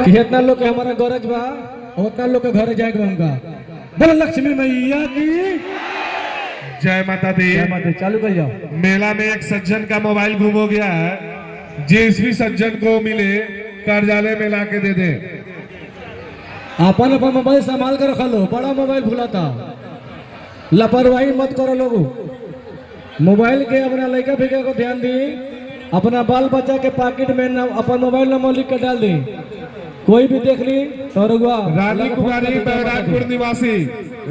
इतना लोग के हमारा गरज बा, उतना लोग के घर जाए उनका। बोलो लक्ष्मी मैया की जय माता दी। जय माता। चालू कर जाओ। मेला में एक सज्जन का मोबाइल गुम हो गया है, जिस भी सज्जन को मिले कार्यालय में ला के दे दे। अपन अपन मोबाइल संभाल कर रखा लो, बड़ा मोबाइल भूला था। लापरवाही मत करो लोगों, मोबाइल के अपना लड़का फेंका को ध्यान दी, अपना बाल बच्चा के पॉकेट में अपन मोबाइल नंबर लिख कर डाल दी। कोई भी देख ली तो रानी कुमारी बैराजपुर निवासी,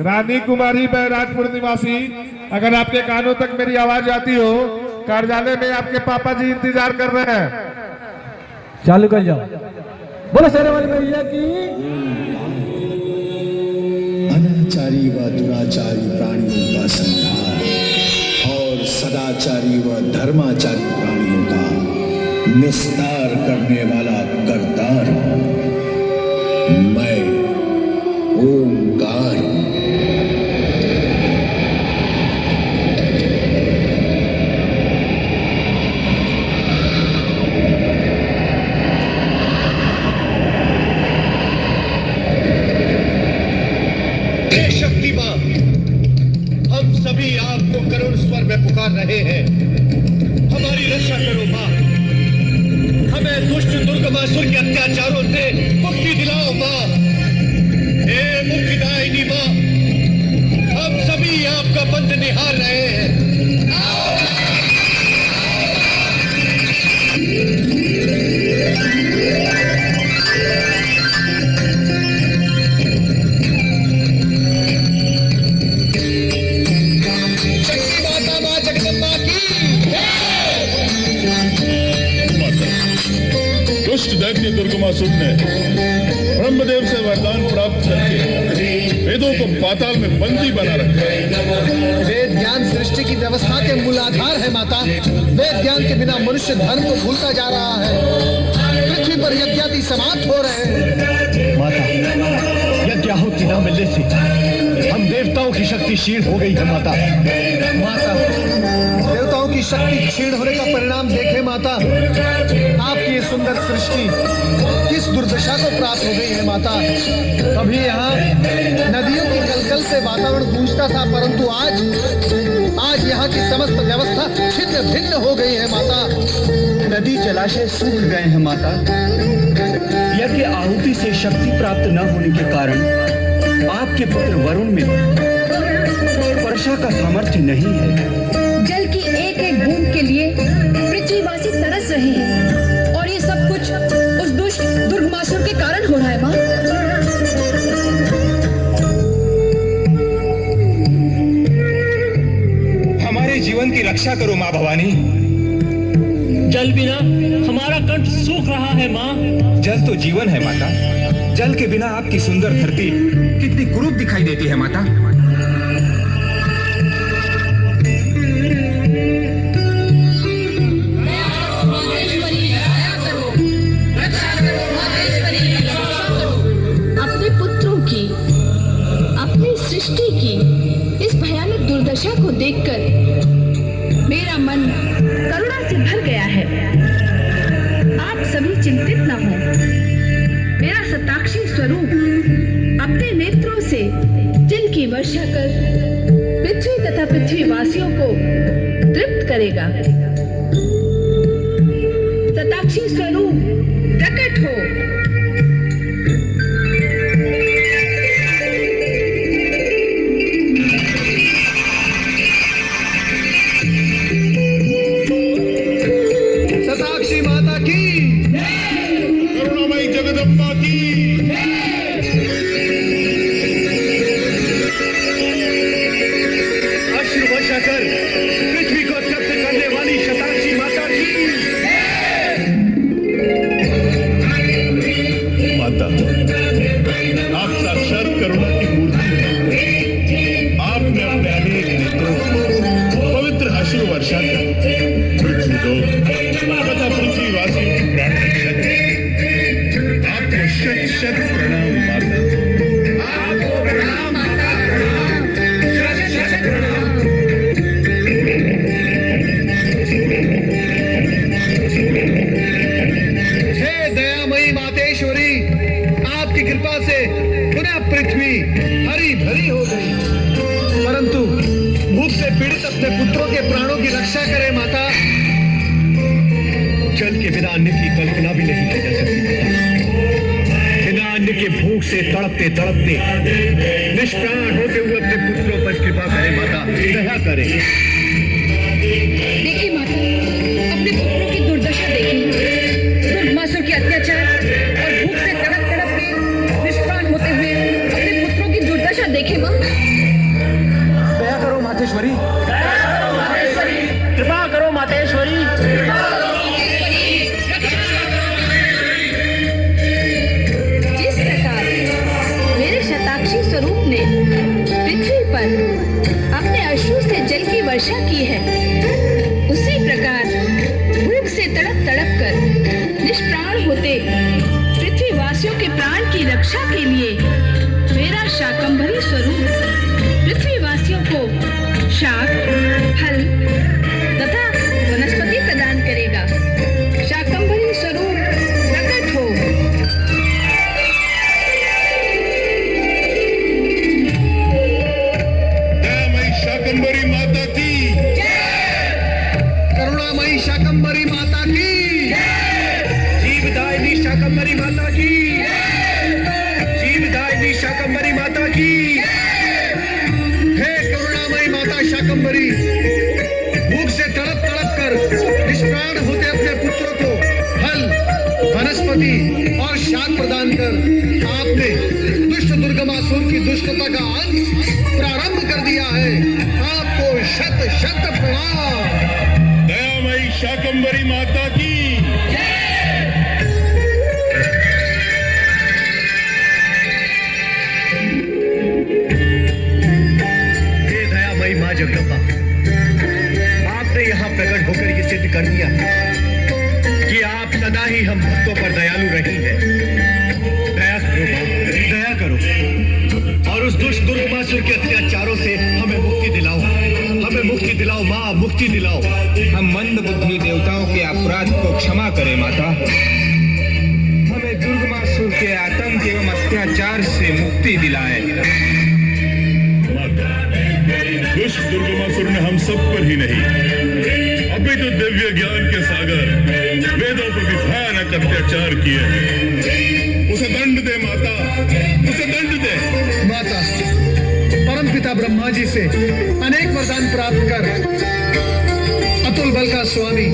रानी कुमारी बैराजपुर निवासी, अगर आपके कानों तक मेरी आवाज आती हो, कार्यालय में आपके पापा जी इंतजार कर रहे हैं। चालू कर जाओ। बोलो शेरे वाली मैया की। अनाचारी व दुराचारी प्राणियों का संहार और सदाचारी व धर्माचारी प्राणियों का निस्तार करने वाला करतार मैं ओंकार। हे शक्ति मां, हम सभी आपको करुण स्वर में पुकार रहे हैं। हमारी रक्षा करो मां, हमें दुष्ट दुर्गमासुर के अत्याचारों से मुक्ति दिलाओ मां। हे मुक्तिदायिनी मां, हम सभी आपका बंद निहार रहे हैं। शक्ति माता मां जगदम्बा की दुष्ट दैत्य दुर्गमासुर ने ब्रह्मदेव से वरदान प्राप्त करके वेदों को पाताल में बंदी बना रखा है। वेद ज्ञान सृष्टि की व्यवस्था के मूल आधार है माता। वेद ज्ञान के बिना मनुष्य धर्म को भूलता जा रहा है। पृथ्वी पर यज्ञादि समाप्त हो रहे हैं। माता, यज्ञाहुति न मिलने से हम देवताओं की शक्ति क्षीण हो गई है माता। माता, देवताओं की शक्ति क्षीण होने का परिणाम देखे माता। आपकी ये सुंदर सृष्टि किस दुर्दशा को प्राप्त हो गई है माता। अभी यहाँ नदियों की कलकल से वातावरण गूंजता था, परंतु आज यहाँ की समस्त व्यवस्था छिन्न भिन्न हो गई है माता। नदी जलाशय सूख गए हैं माता। यज्ञ आहुति से शक्ति प्राप्त न होने के कारण आपके पुत्र वरुण में वर्षा का सामर्थ्य नहीं है। जल की एक एक बूंद के लिए पृथ्वीवासी तरस रहे हैं, और ये सब कुछ उस दुष्ट दुर्गमासुर के कारण हो रहा है माँ। हमारे जीवन की रक्षा करो माँ भवानी। जल बिना हमारा कंठ सूख रहा है माँ। जल तो जीवन है माता। जल के बिना आपकी सुंदर धरती कितनी कुरूप दिखाई देती है माता। अपने पुत्रों की, अपनी सृष्टि की इस भयानक दुर्दशा को देखकर मेरा मन करुणा से भर गया है। आप सभी चिंतित न हो। मेरा सताक्षी स्वरूप अपने नेत्रों से जल की वर्षा कर पृथ्वी तथा पृथ्वीवासियों को तृप्त करेगा। सताक्षी स्वरूप प्रकट हो। सताक्षी माता की, करुणामयी जगदम्बा की। अश्रु वर्षा कर पृथ्वी को तृप्त करने वाली शताक्षी माता की। माता, आप साक्षात करुणा की मूर्ति हैं। आपने अपने अनेक नेत्रों से पवित्र अश्रु वर्षा कर पृथ्वी लोक तथा पृथ्वीवासियों की प्राण रक्षा की। आपको शत शत प्रणाम माता। आपको प्रणाम माता, प्रणाम, शत शत प्रणाम। हे दयामयी मातेश्वरी, आपकी कृपा से पुनः पृथ्वी हरी भरी हो गई, परंतु भूख से पीड़ित अपने पुत्रों के प्राणों की रक्षा करे माता। जल के बिना अन्न की कल्पना भी नहीं की जा सकती। बिना अन्न के भूख से तड़पते तड़पते निष्प्राण होते हुए अपने पुत्रों पर कृपा करे माता, दया करे। देखिए माता, अपने पुत्रों की दुर्दशा देखिए, दुर्मासुर के अत्याचार और भूख से तड़प तड़प के निष्प्राण होते हुए अपने पुत्रों की दुर्दशा देखे मां। दया करो मातेश्वरी, कृपा करो मातेश्वरी। जिस प्रकार मेरे शताक्षी स्वरूप ने पृथ्वी पर अपने अश्रु से जल की वर्षा की है, उसी प्रकार भूख से तड़प तड़प कर निष्प्राण होते पृथ्वी वासियों के प्राण की रक्षा के लिए मेरा शाकंभरी स्वरूप पृथ्वी वासियों को शाक, फल तथा वनस्पति प्रदान करेगा। शाकंभरी स्वरूप प्रकट हो। दयामयी शाकंभरी माता की, करुणामयी शाकंभरी माता की, जीवदायिनी शाकंभरी माता की, जीवदायिनी शाकंभरी माता की। हे करुणामयी माता शाकंभरी, भूख से तड़प तड़प कर निष्प्राण होते अपने पुत्रों को फल, वनस्पति और शाक प्रदान कर आपने दुष्ट दुर्गमासुर की दुष्टता का अंत प्रारंभ कर दिया है। आपको शत शत प्रणाम। दयामयी शाकंभरी माता की। हे दयामयी मां जगदम्बा, आपने यहाँ प्रकट होकर ये सिद्ध कर दिया कि आप सदा ही हम भक्तों पर दयालु रही हैं। दया करो मां, दया करो और उस दुष्ट दुर्गमासुर के अत्याचारों से हमें मुक्ति दिलाओ, हमें मुक्ति दिलाओ मां, मुक्ति दिलाओ। हम मंद बुद्धि देवताओं के अपराध को क्षमा करें माता, हमें दुर्गमासुर के आतंक एवं अत्याचार से मुक्ति दिलाए। माता, दुष्ट दुर्गमासुर ने हम सब पर ही नहीं, अभी तो दिव्य ज्ञान के सागर वेदों पर भी भयानक अत्याचार किए हैं। उसे दंड दे माता, उसे दंड दे। माता, परमपिता ब्रह्मा जी से अनेक वरदान प्राप्त कर अतुल बल का स्वामी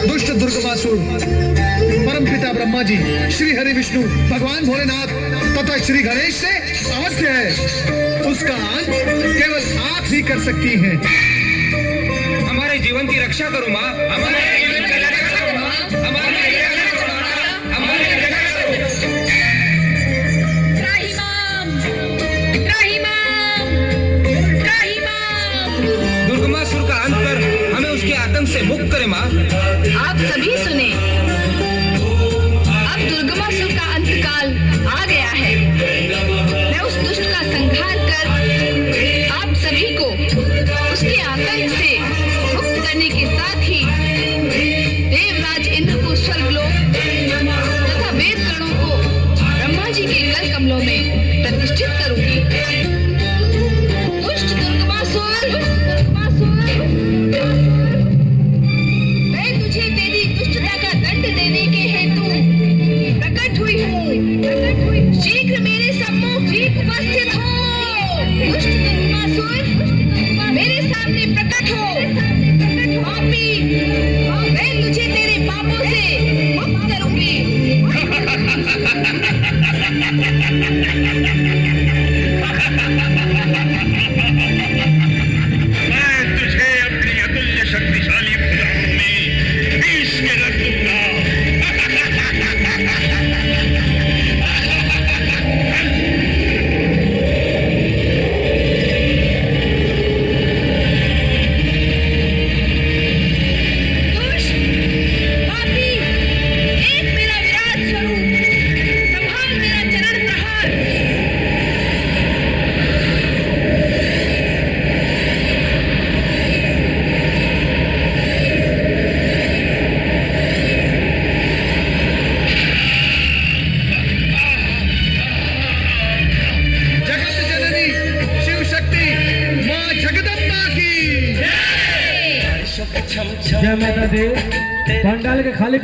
दुष्ट दुर्गमासुर परमपिता ब्रह्मा जी, श्री हरि विष्णु भगवान भोलेनाथ तथा श्री गणेश से अवश्य है। उसका अंत केवल आप ही कर सकती हैं। हमारे जीवन की रक्षा करो माँ, हमारे जीवन की रक्षा करो माँ, हमारे रक्षा करो माँ, हमारे रक्षा करो। त्राहिमाम, त्राहिमाम, त्राहिमाम। दुर्गमासुर का अंत कर हमें उसके आतंक से मुक्त करे माँ। आप सभी सुने, अब दुर्गमासुर का अंतकाल आ गया है। मैं उस दुष्ट का संहार कर आप सभी को उसके आतंक से मुक्त करने के साथ ही देवराज इंद्र को स्वर्गलोक तथा वेद गणों को ब्रह्मा जी के कर कमलों में प्रतिष्ठित करूंगी। दुष्ट दुर्गमासुर, मैं तुझे तेरी दुष्टता का दंड देने के हेतु प्रकट हुई हूँ। शीघ्र मेरे सम्मुख उपस्थित हो। दुष्ट दुर्गमासुर, मेरे सामने प्रकट हो। पापी, मैं तुझे तेरे पापों से मुक्त करूंगी। जय माता दी। पंडाल के खाली